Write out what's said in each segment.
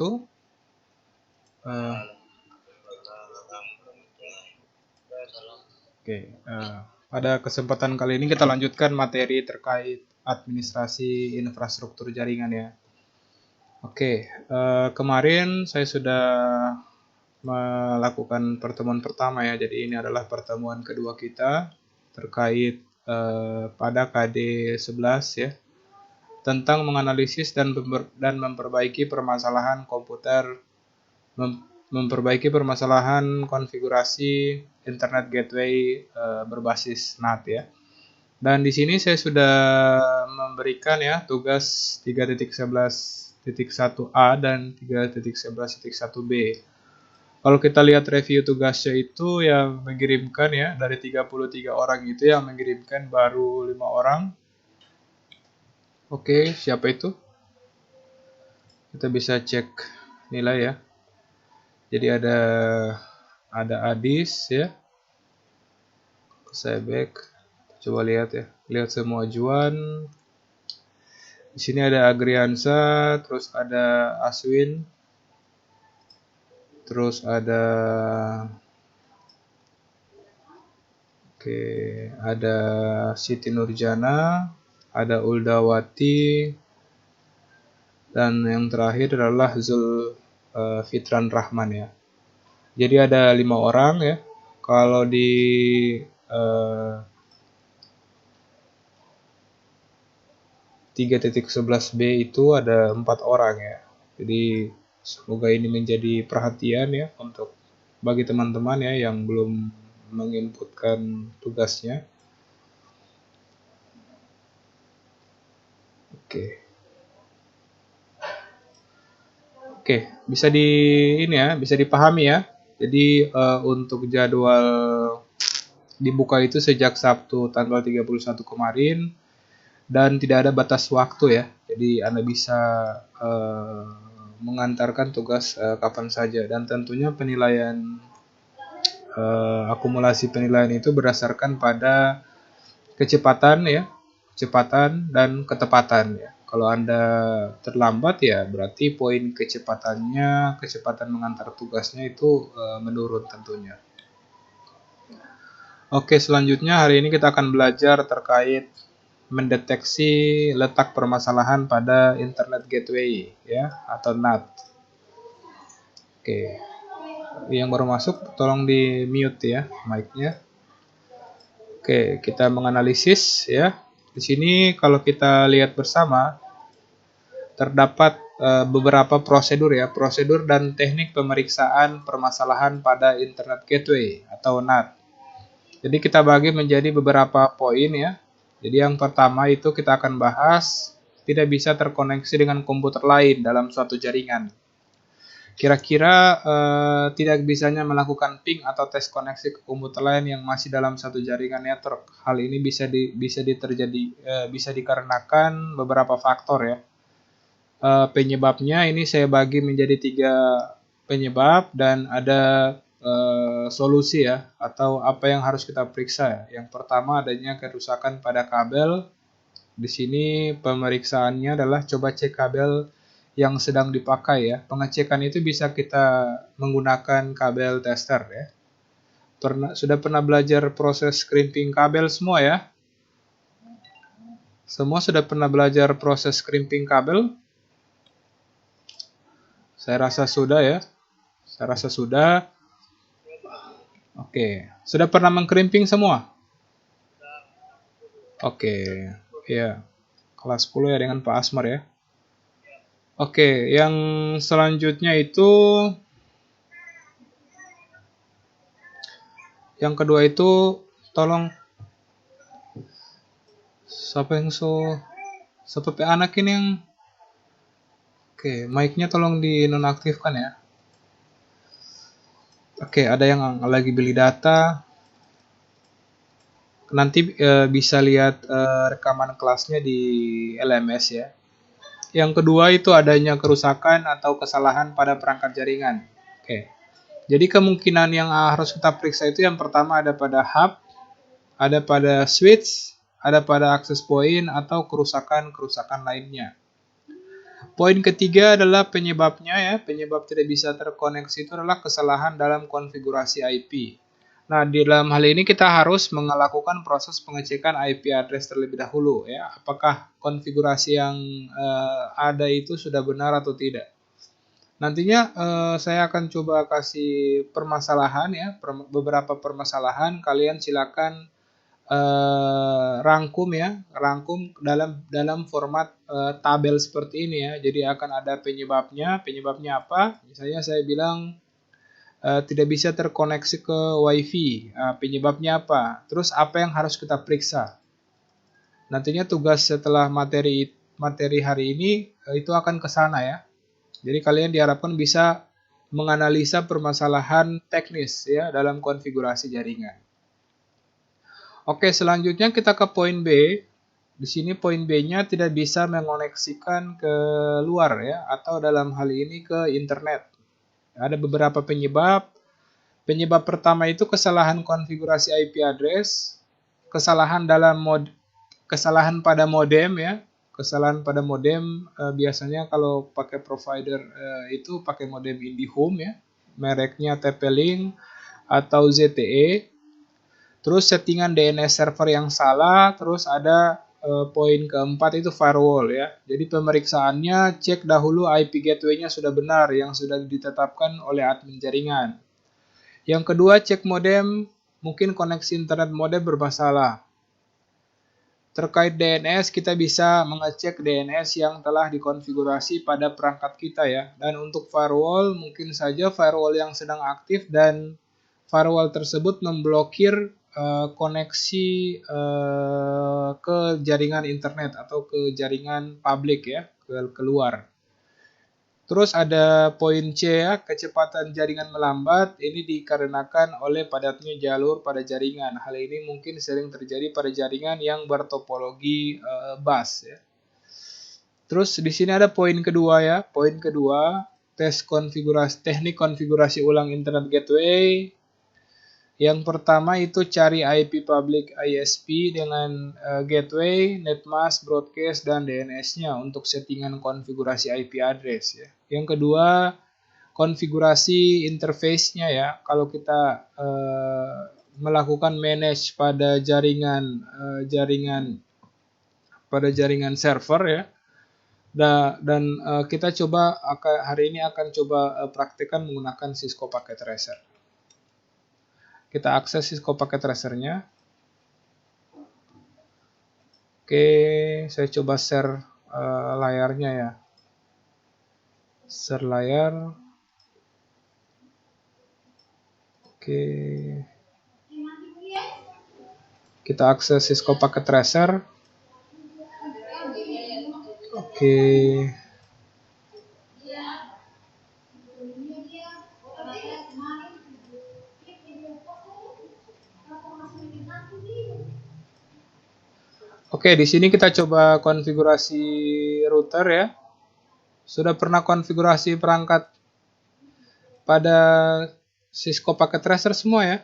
Tuh, oke, pada kesempatan kali ini kita lanjutkan materi terkait administrasi infrastruktur jaringan ya. Oke, kemarin saya sudah melakukan pertemuan pertama ya. Jadi ini adalah pertemuan kedua kita terkait pada KD 11 ya, tentang menganalisis dan memperbaiki permasalahan komputer, memperbaiki permasalahan konfigurasi internet gateway berbasis NAT ya. Dan di sini saya sudah memberikan ya tugas 3.11.1a dan 3.11.1b. Kalau kita lihat review tugasnya itu yang mengirimkan ya, dari 33 orang itu yang mengirimkan baru 5 orang. Oke, siapa itu? Kita bisa cek nilai ya. Jadi ada Adis ya. Saya back. Coba lihat ya. Lihat semua ajuan. Di sini ada Agriansa, terus ada Aswin. Terus ada ada Siti Nurjana, ada Uldawati, dan yang terakhir adalah Zul Fitran Rahman ya. Jadi ada 5 orang ya. Kalau di 3.11b itu ada 4 orang ya. Jadi semoga ini menjadi perhatian ya untuk bagi teman-teman ya yang belum menginputkan tugasnya. Oke, bisa dipahami ya. Jadi untuk jadwal dibuka itu sejak Sabtu tanggal 31 kemarin dan tidak ada batas waktu ya. Jadi Anda bisa mengantarkan tugas kapan saja, dan tentunya penilaian akumulasi penilaian itu berdasarkan pada kecepatan dan ketepatan ya. Kalau Anda terlambat ya berarti poin kecepatan mengantar tugasnya itu menurun tentunya. Oke, selanjutnya hari ini kita akan belajar terkait mendeteksi letak permasalahan pada Internet Gateway ya, atau NAT. Oke. Yang baru masuk tolong di mute ya mic-nya. Oke, kita menganalisis ya. Di sini kalau kita lihat bersama terdapat beberapa prosedur dan teknik pemeriksaan permasalahan pada Internet Gateway atau NAT. Jadi kita bagi menjadi beberapa poin ya. Jadi yang pertama itu kita akan bahas tidak bisa terkoneksi dengan komputer lain dalam suatu jaringan. Kira-kira tidak bisanya melakukan ping atau tes koneksi ke komputer lain yang masih dalam satu jaringan network. Hal ini bisa dikarenakan beberapa faktor ya. Penyebabnya ini saya bagi menjadi 3 penyebab dan ada solusi ya, atau apa yang harus kita periksa ya. Yang pertama adanya kerusakan pada kabel. Di sini pemeriksaannya adalah coba cek kabel yang sedang dipakai ya. Pengecekan itu bisa kita menggunakan kabel tester ya. Sudah pernah belajar proses crimping kabel semua ya? Semua sudah pernah belajar proses crimping kabel? Saya rasa sudah ya. Saya rasa sudah. Oke, sudah pernah mengkrimping semua? Oke, ya. Kelas 10 ya dengan Pak Asmar ya. Oke, yang selanjutnya itu yang kedua itu tolong siapa anak ini yang mic-nya tolong dinonaktifkan ya. Oke, ada yang lagi beli data. Nanti bisa lihat rekaman kelasnya di LMS ya. Yang kedua itu adanya kerusakan atau kesalahan pada perangkat jaringan. Oke. Jadi kemungkinan yang harus kita periksa itu yang pertama ada pada hub, ada pada switch, ada pada access point, atau kerusakan lainnya. Poin ketiga adalah penyebabnya ya. Penyebab tidak bisa terkoneksi itu adalah kesalahan dalam konfigurasi IP. Nah, di dalam hal ini kita harus melakukan proses pengecekan IP address terlebih dahulu ya. Apakah konfigurasi yang ada itu sudah benar atau tidak. Nantinya saya akan coba kasih permasalahan ya, beberapa permasalahan. Kalian silakan rangkum dalam format tabel seperti ini ya. Jadi akan ada penyebabnya apa? Misalnya saya bilang tidak bisa terkoneksi ke WiFi. Penyebabnya apa? Terus apa yang harus kita periksa? Nantinya tugas setelah materi hari ini itu akan ke sana ya. Jadi kalian diharapkan bisa menganalisa permasalahan teknis ya dalam konfigurasi jaringan. Oke, selanjutnya kita ke poin B. Di sini poin B-nya tidak bisa mengoneksikan ke luar ya, atau dalam hal ini ke internet. Ada beberapa penyebab. Penyebab pertama itu kesalahan konfigurasi IP address, kesalahan pada modem ya. Kesalahan pada modem biasanya kalau pakai provider itu pakai modem IndiHome ya. Mereknya TP-Link atau ZTE. Terus settingan DNS server yang salah, terus ada poin keempat itu firewall ya. Jadi pemeriksaannya cek dahulu IP gateway-nya sudah benar yang sudah ditetapkan oleh admin jaringan. Yang kedua cek modem, mungkin koneksi internet modem bermasalah. Terkait DNS kita bisa mengecek DNS yang telah dikonfigurasi pada perangkat kita ya. Dan untuk firewall mungkin saja firewall yang sedang aktif dan firewall tersebut memblokir koneksi ke jaringan internet atau ke jaringan publik ya, keluar. Terus ada poin C ya, kecepatan jaringan melambat. Ini dikarenakan oleh padatnya jalur pada jaringan. Hal ini mungkin sering terjadi pada jaringan yang bertopologi bus ya. Terus di sini ada poin kedua ya. Poin kedua, teknik konfigurasi ulang internet gateway. Yang pertama itu cari IP public ISP dengan gateway, netmask, broadcast, dan DNS-nya untuk settingan konfigurasi IP address ya. Yang kedua, konfigurasi interface-nya ya. Kalau kita melakukan manage pada jaringan server ya. Dan kita coba hari ini akan coba praktekkan menggunakan Cisco Packet Tracer. Kita akses Cisco Packet Tracer-nya. Oke, saya coba share layarnya ya. Share layar. Oke. Kita akses Cisco Packet Tracer. Oke. Oke, di sini kita coba konfigurasi router ya. Sudah pernah konfigurasi perangkat pada Cisco Packet Tracer semua ya?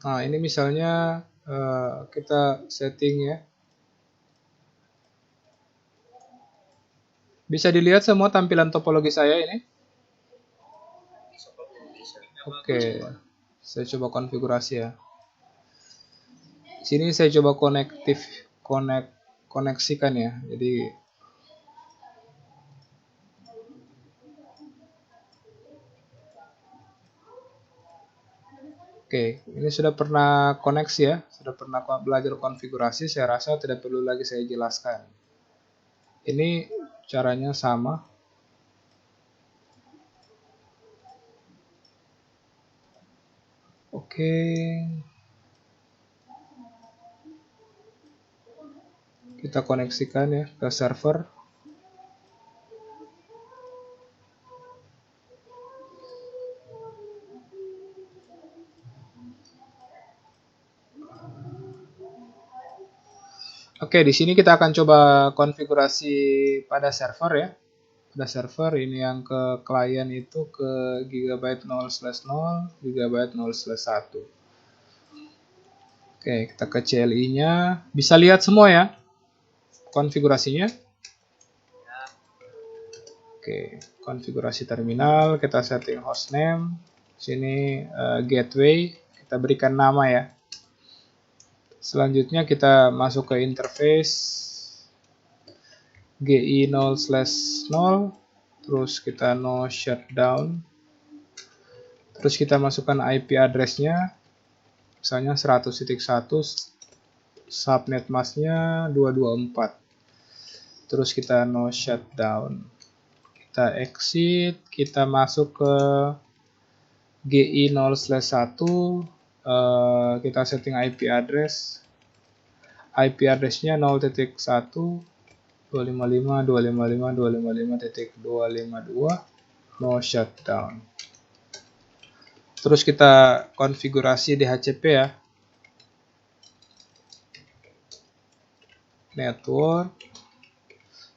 Nah, ini misalnya kita setting ya. Bisa dilihat semua tampilan topologi saya ini? Oke, saya coba konfigurasi ya. Sini saya coba koneksikan ya. Jadi oke, ini sudah pernah koneksi ya, sudah pernah belajar konfigurasi, saya rasa tidak perlu lagi saya jelaskan. Ini caranya sama. Oke. Kita koneksikan ya ke server. Oke, di sini kita akan coba konfigurasi pada server ya. Pada server ini yang ke klien itu ke gigabyte 0/0, gigabyte 0/1. Oke, kita ke CLI-nya. Bisa lihat semua ya konfigurasinya. Oke, konfigurasi terminal, kita setting hostname. Sini gateway, kita berikan nama ya. Selanjutnya kita masuk ke interface GI 0/0, terus kita no shutdown. Terus kita masukkan IP address-nya, misalnya 100.1, subnet masknya 224. Terus kita no shutdown. Kita exit, kita masuk ke GI 0/1, kita setting IP address. IP address-nya 0.1, 255.255.255.252, no shutdown. Terus kita konfigurasi DHCP ya. Network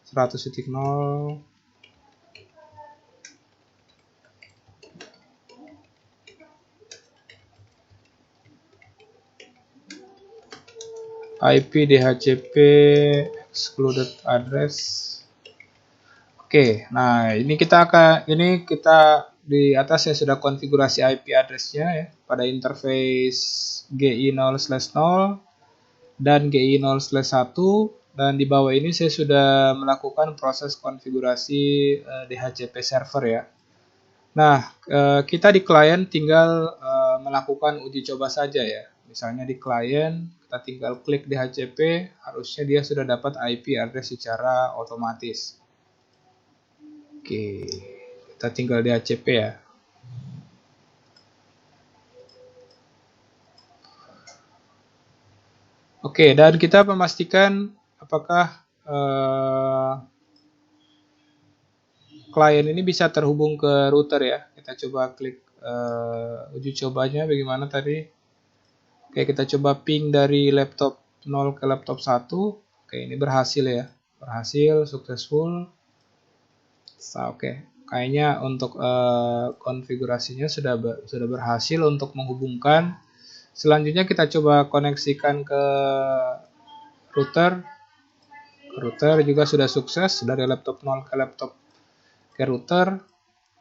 100.0, IP DHCP excluded address. Oke, nah ini kita di atas ya sudah konfigurasi IP address-nya ya pada interface GI 0/0 dan GI 0/1, dan di bawah ini saya sudah melakukan proses konfigurasi DHCP server ya. Nah, kita di klien tinggal melakukan uji coba saja ya. Misalnya di klien kita tinggal klik DHCP, harusnya dia sudah dapat IP address secara otomatis. Oke, kita tinggal DHCP ya. Oke, dan kita memastikan apakah klien ini bisa terhubung ke router ya. Kita coba klik uji cobanya bagaimana tadi. Oke, kita coba ping dari laptop 0 ke laptop 1. Oke, ini berhasil ya. Berhasil, successful. Oke, kayaknya untuk konfigurasinya sudah berhasil untuk menghubungkan. Selanjutnya kita coba koneksikan ke router. Router juga sudah sukses dari laptop 0 ke laptop ke router.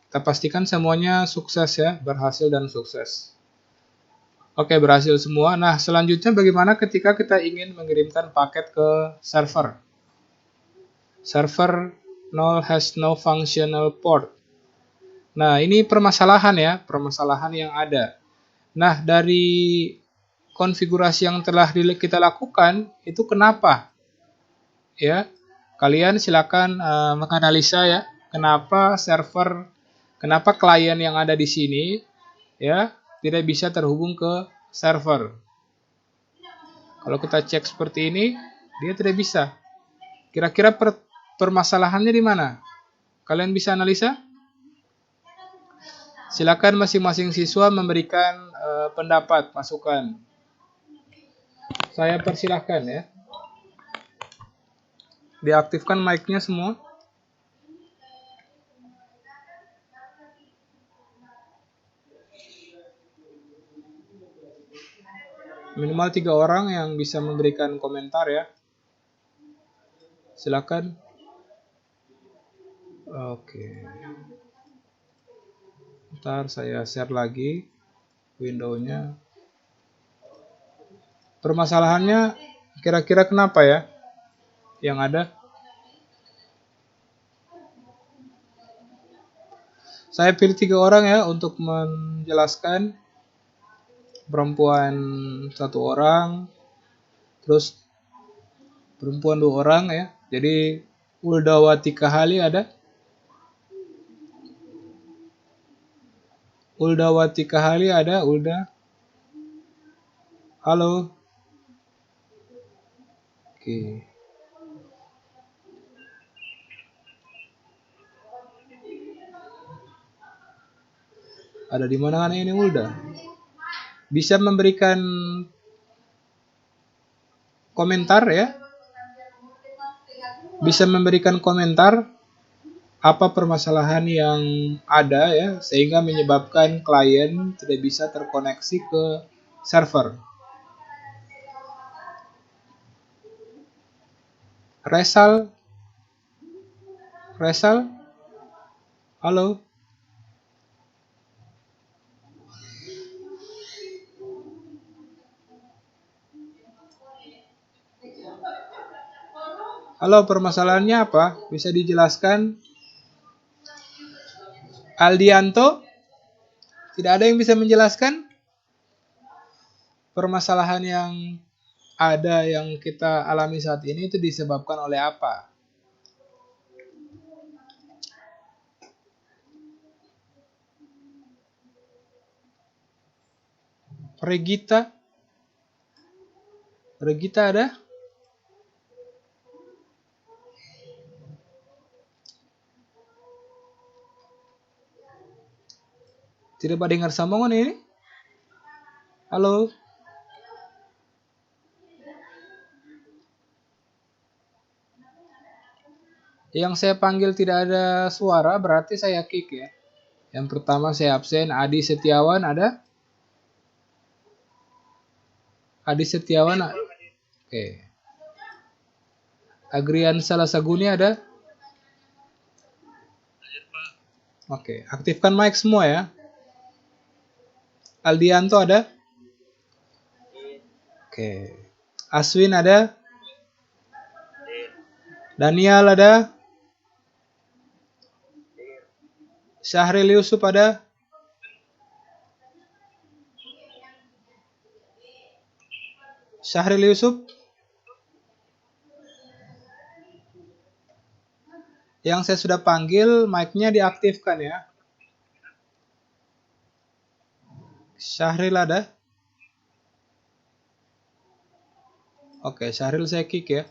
Kita pastikan semuanya sukses ya, berhasil dan sukses. Oke, berhasil semua. Nah, selanjutnya bagaimana ketika kita ingin mengirimkan paket ke server? Server 0 has no functional port. Nah, ini permasalahan ya, permasalahan yang ada. Nah, dari konfigurasi yang telah kita lakukan, itu kenapa? Ya, kalian silakan menganalisa ya, kenapa klien yang ada di sini ya tidak bisa terhubung ke server. Kalau kita cek seperti ini, dia tidak bisa. Kira-kira permasalahannya di mana? Kalian bisa analisa? Silakan masing-masing siswa memberikan pendapat, masukan. Saya persilahkan ya. Diaktifkan mic-nya semua. Minimal 3 orang yang bisa memberikan komentar ya. Silakan. Oke. Ntar saya share lagi window-nya. Permasalahannya kira-kira kenapa ya? Yang ada? Saya pilih 3 orang ya untuk menjelaskan. Perempuan 1 orang, terus perempuan 2 orang ya. Jadi Uldawati Kahali ada? Uldawati Kahali ada? Ulda? Halo? Oke. Ada di mana kan ini Ulda? Bisa memberikan komentar ya? Bisa memberikan komentar apa permasalahan yang ada ya sehingga menyebabkan klien tidak bisa terkoneksi ke server. Resal? Halo? Halo, permasalahannya apa? Bisa dijelaskan? Aldianto? Tidak ada yang bisa menjelaskan? Permasalahan yang ada yang kita alami saat ini itu disebabkan oleh apa? Regita? Regita ada? Tidak pada dengar sambungan ini? Halo? Yang saya panggil tidak ada suara, berarti saya kick ya. Yang pertama saya absen. Adi Setiawan ada? Adi Setiawan? Oke. Agrian Salasaguni ada? Oke. Aktifkan mic semua ya. Aldianto ada? Oke. Aswin ada? Daniel ada? Syahril Yusuf ada? Syahril Yusuf? Yang saya sudah panggil, mic-nya diaktifkan ya. Syahril ada? Oke, Syahril saya kick ya.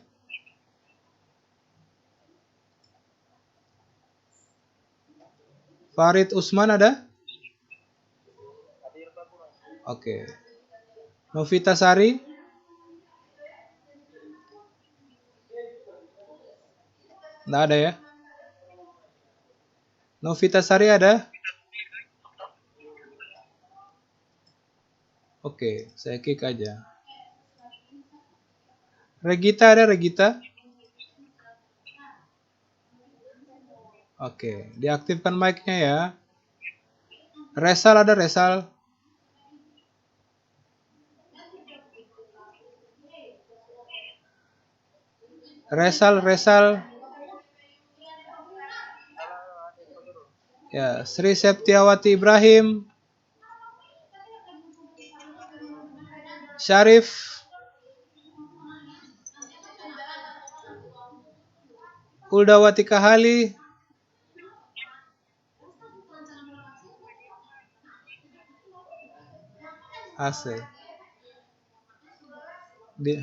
Farid Usman ada? Oke. Novita Sari? Nggak ada ya? Novita Sari ada? Oke, saya kick aja. Regita ada, Regita? Oke, diaktifkan mic-nya ya. Resal ada, Resal? Resal. Ya, Sri Septiawati Ibrahim. Syarif. Uldawati Kahali. Asik. Di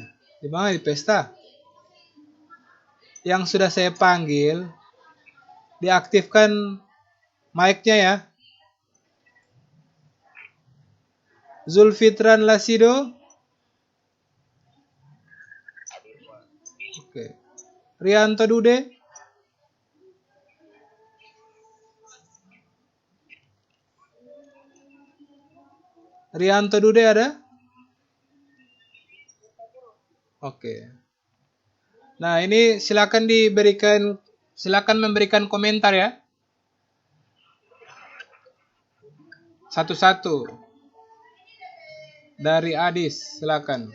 mana di pesta? Yang sudah saya panggil, diaktifkan mic-nya ya. Zulfitran Lasido. Oke. Rianto Dude. Rianto Dude ada? Oke. Nah, ini silakan memberikan komentar ya. Satu-satu. Dari Adis, silakan.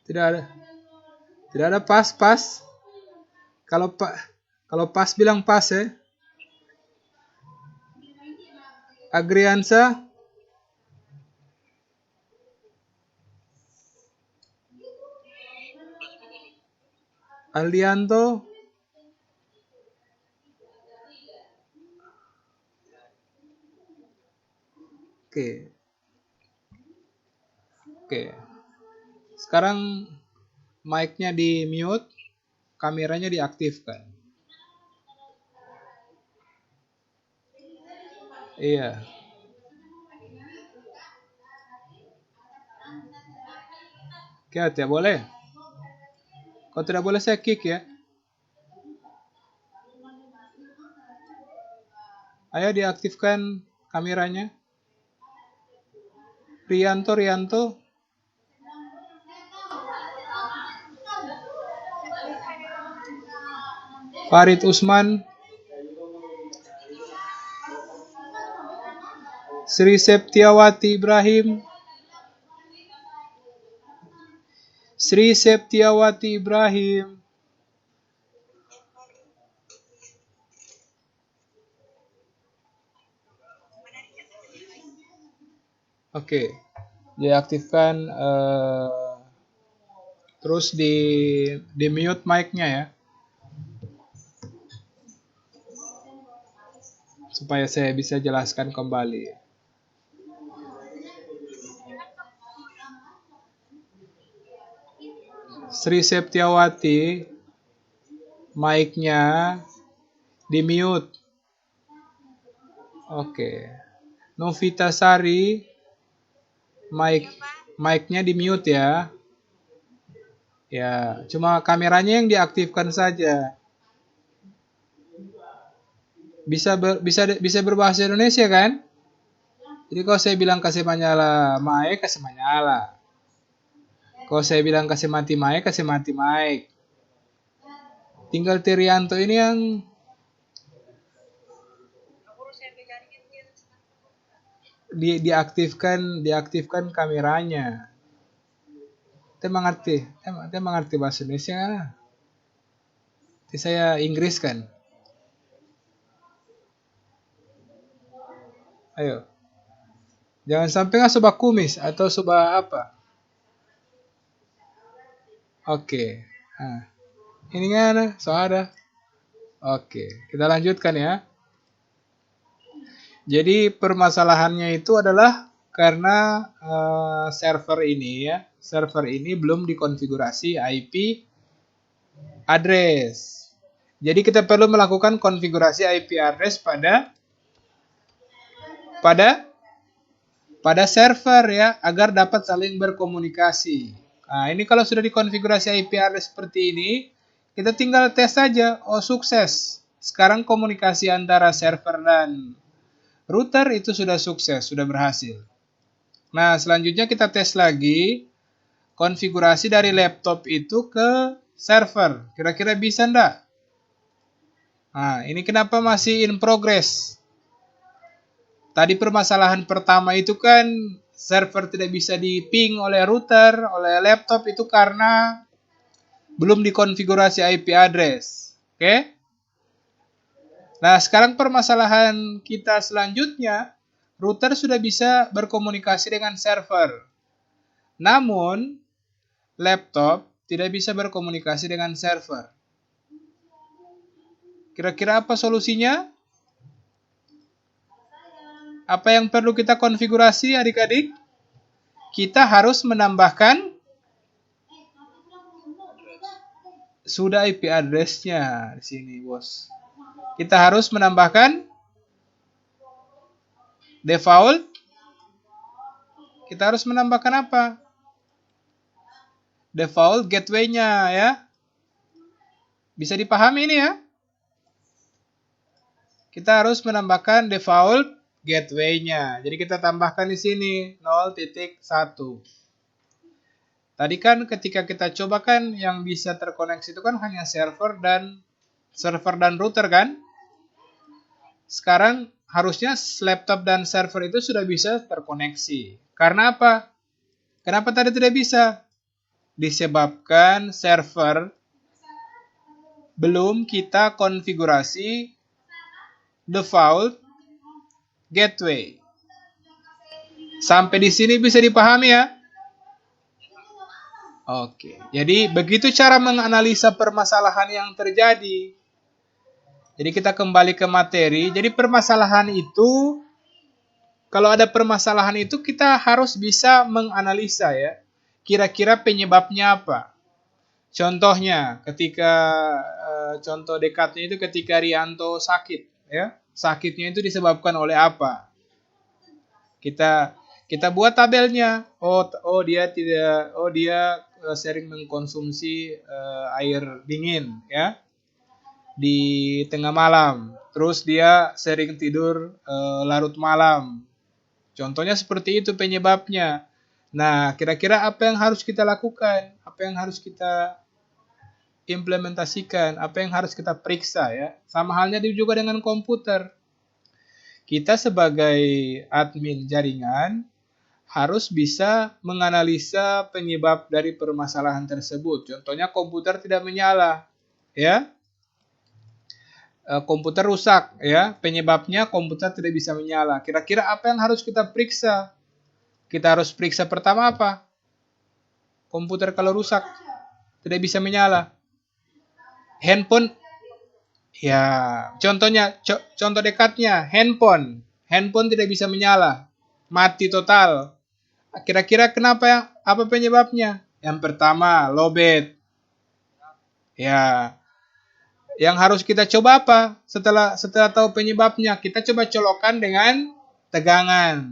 Tidak ada. Tidak ada pas. Kalau pas bilang pas ya. Agriansa. Aldianto. Oke. Sekarang mic-nya di mute, kameranya diaktifkan. Iya. Oke, tidak boleh. Kalau tidak boleh saya kick ya. Ayo diaktifkan kameranya. Rianto. Farid Usman. Sri Septiawati Ibrahim. Sri Septiawati Ibrahim. Oke, diaktifkan terus di mute mic-nya ya, supaya saya bisa jelaskan kembali. Sri Septiawati, mic-nya di mute. Oke. Novita Sari, mic-nya di mute ya. Ya, cuma kameranya yang diaktifkan saja. Bisa berbahasa Indonesia kan? Jadi kalau saya bilang kasih menyala mic, kasih menyala. Kalau saya bilang kasih mati mic, kasih mati mic. Tinggal Tirianto ini yang diaktifkan kameranya. Dia mengerti bahasa Indonesia. Nanti saya Inggris kan. Ayo. Jangan sampai nggak sobat kumis atau sobat apa. Oke. Nah, ini kan soalnya. Oke, kita lanjutkan ya. Jadi permasalahannya itu adalah karena server ini belum dikonfigurasi IP address. Jadi kita perlu melakukan konfigurasi IP address pada server ya, agar dapat saling berkomunikasi. Nah, ini kalau sudah dikonfigurasi IP address seperti ini, kita tinggal tes saja. Oh, sukses. Sekarang komunikasi antara server dan router itu sudah sukses, sudah berhasil. Nah, selanjutnya kita tes lagi konfigurasi dari laptop itu ke server. Kira-kira bisa enggak? Nah, ini kenapa masih in progress? Tadi permasalahan pertama itu kan server tidak bisa di-ping oleh router, oleh laptop itu karena belum dikonfigurasi IP address. Oke? Nah, sekarang permasalahan kita selanjutnya, router sudah bisa berkomunikasi dengan server. Namun, laptop tidak bisa berkomunikasi dengan server. Kira-kira apa solusinya? Apa yang perlu kita konfigurasi adik-adik? Kita harus menambahkan sudah IP address-nya di sini, Bos. Kita harus menambahkan default. Kita harus menambahkan apa? Default gateway-nya ya. Bisa dipahami ini ya? Kita harus menambahkan default gateway-nya. Jadi kita tambahkan di sini 0.1. Tadi kan ketika kita coba kan yang bisa terkoneksi itu kan hanya server dan router kan? Sekarang harusnya laptop dan server itu sudah bisa terkoneksi. Karena apa? Kenapa tadi tidak bisa? Disebabkan server belum kita konfigurasi default gateway. Sampai di sini bisa dipahami ya? Oke, jadi begitu cara menganalisa permasalahan yang terjadi. Jadi kita kembali ke materi. Jadi permasalahan itu, kalau ada permasalahan itu kita harus bisa menganalisa ya. Kira-kira penyebabnya apa? Contohnya, contoh dekatnya itu ketika Rianto sakit, ya. Sakitnya itu disebabkan oleh apa? Kita buat tabelnya. Dia sering mengkonsumsi air dingin, ya, di tengah malam. Terus dia sering tidur larut malam. Contohnya seperti itu penyebabnya. Nah, kira-kira apa yang harus kita lakukan? Apa yang harus kita implementasikan? Apa yang harus kita periksa ya? Sama halnya juga dengan komputer. Kita sebagai admin jaringan harus bisa menganalisa penyebab dari permasalahan tersebut. Contohnya komputer tidak menyala, ya. Komputer rusak, ya. Penyebabnya komputer tidak bisa menyala. Kira-kira apa yang harus kita periksa? Kita harus periksa pertama apa? Komputer kalau rusak tidak bisa menyala. Handphone, ya. Contoh dekatnya handphone. Handphone tidak bisa menyala, mati total. Kira-kira kenapa ya? Apa penyebabnya? Yang pertama, lowbat. Ya. Yang harus kita coba apa? Setelah tahu penyebabnya, kita coba colokan dengan tegangan.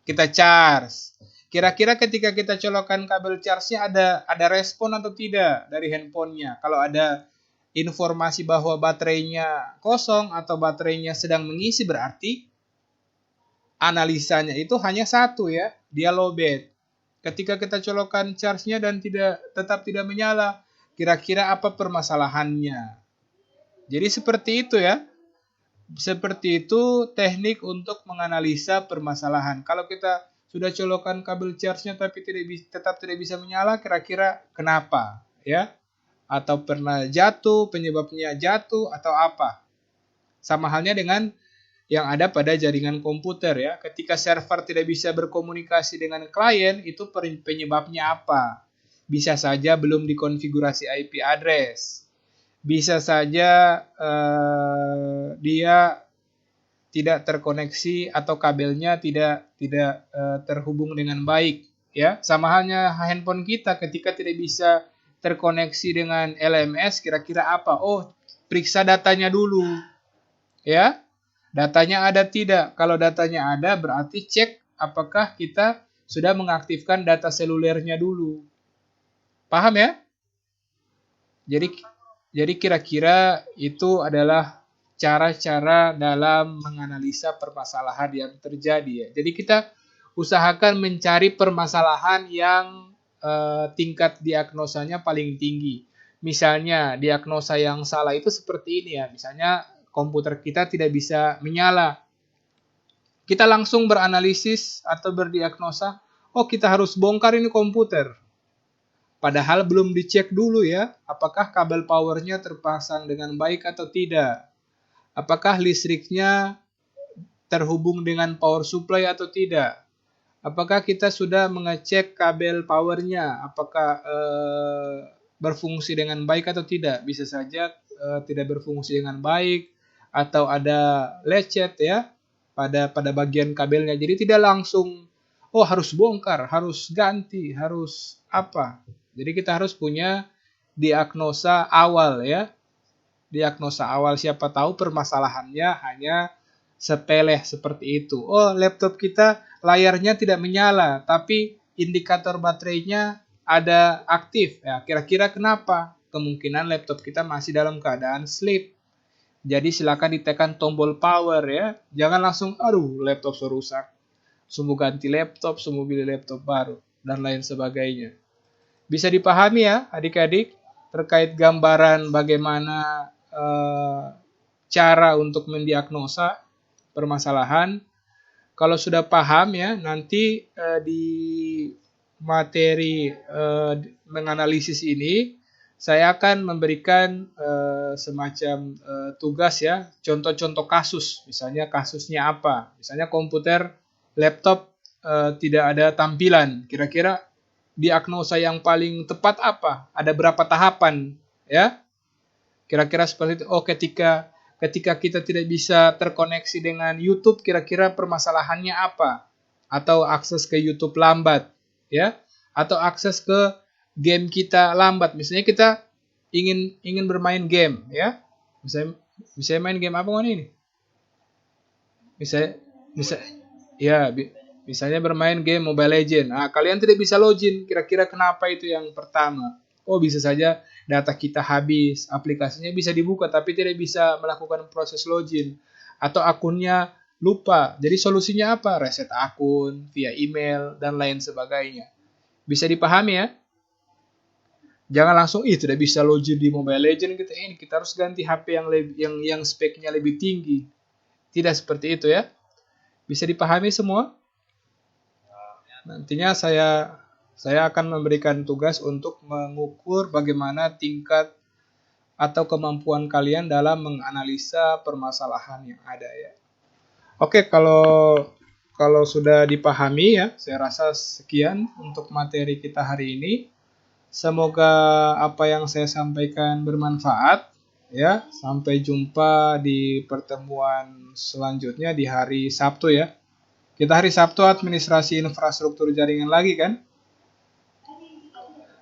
Kita charge. Kira-kira ketika kita colokan kabel charge-nya ada respon atau tidak dari handphonenya? Kalau ada informasi bahwa baterainya kosong atau baterainya sedang mengisi, berarti analisanya itu hanya satu ya, dia lowbat. Ketika kita colokan charge-nya dan tetap tidak menyala, kira-kira apa permasalahannya? Jadi seperti itu ya. Seperti itu teknik untuk menganalisa permasalahan. Kalau kita sudah colokan kabel charge-nya tapi tetap tidak bisa menyala, kira-kira kenapa? Ya? Atau pernah jatuh, penyebabnya jatuh atau apa? Sama halnya dengan yang ada pada jaringan komputer ya. Ketika server tidak bisa berkomunikasi dengan klien, itu penyebabnya apa? Bisa saja belum dikonfigurasi IP address. Bisa saja dia tidak terkoneksi atau kabelnya tidak terhubung dengan baik ya. Sama halnya handphone kita ketika tidak bisa terkoneksi dengan LMS, kira-kira apa? Oh, periksa datanya dulu ya. Datanya ada tidak? Kalau datanya ada, berarti cek apakah kita sudah mengaktifkan data selulernya dulu. Paham ya? Jadi kira-kira itu adalah cara-cara dalam menganalisa permasalahan yang terjadi ya. Jadi kita usahakan mencari permasalahan yang tingkat diagnosanya paling tinggi. Misalnya diagnosa yang salah itu seperti ini ya. Misalnya komputer kita tidak bisa menyala. Kita langsung beranalisis atau berdiagnosa, oh kita harus bongkar ini komputer. Padahal belum dicek dulu ya, apakah kabel powernya terpasang dengan baik atau tidak. Apakah listriknya terhubung dengan power supply atau tidak. Apakah kita sudah mengecek kabel powernya, apakah berfungsi dengan baik atau tidak. Bisa saja tidak berfungsi dengan baik, atau ada lecet ya pada bagian kabelnya. Jadi tidak langsung, oh harus bongkar, harus ganti, harus apa. Jadi kita harus punya diagnosa awal ya. Diagnosa awal, siapa tahu permasalahannya hanya sepele seperti itu. Oh, laptop kita layarnya tidak menyala, tapi indikator baterainya ada aktif. Ya, kira-kira kenapa? Kemungkinan laptop kita masih dalam keadaan sleep. Jadi silakan ditekan tombol power ya. Jangan langsung, aduh laptop rusak. Semua ganti laptop, semua beli laptop baru, dan lain sebagainya. Bisa dipahami ya adik-adik terkait gambaran bagaimana cara untuk mendiagnosa permasalahan. Kalau sudah paham ya, nanti di materi menganalisis ini saya akan memberikan semacam tugas ya, contoh-contoh kasus. Misalnya kasusnya apa? Misalnya komputer, laptop tidak ada tampilan. Kira-kira diagnosa yang paling tepat apa? Ada berapa tahapan ya? Kira-kira seperti itu. Oh, ketika kita tidak bisa terkoneksi dengan YouTube, kira-kira permasalahannya apa? Atau akses ke YouTube lambat ya? Atau akses ke game kita lambat. Misalnya kita ingin bermain game ya. Misalnya main game apa ini? Misalnya bermain game Mobile Legends. Nah, kalian tidak bisa login. Kira-kira kenapa itu yang pertama? Oh, bisa saja data kita habis. Aplikasinya bisa dibuka, tapi tidak bisa melakukan proses login. Atau akunnya lupa. Jadi solusinya apa? Reset akun, via email, dan lain sebagainya. Bisa dipahami ya? Jangan langsung, tidak bisa login di Mobile Legends gitu. Kita harus ganti HP yang speknya lebih tinggi. Tidak seperti itu ya. Bisa dipahami semua? Nantinya saya akan memberikan tugas untuk mengukur bagaimana tingkat atau kemampuan kalian dalam menganalisa permasalahan yang ada ya. Oke, kalau sudah dipahami ya, saya rasa sekian untuk materi kita hari ini. Semoga apa yang saya sampaikan bermanfaat ya. Sampai jumpa di pertemuan selanjutnya di hari Sabtu ya. Kita hari Sabtu administrasi infrastruktur jaringan lagi kan?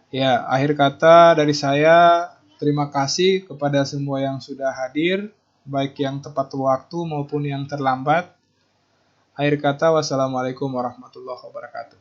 Ya, akhir kata dari saya, terima kasih kepada semua yang sudah hadir, baik yang tepat waktu maupun yang terlambat. Akhir kata, wassalamualaikum warahmatullahi wabarakatuh.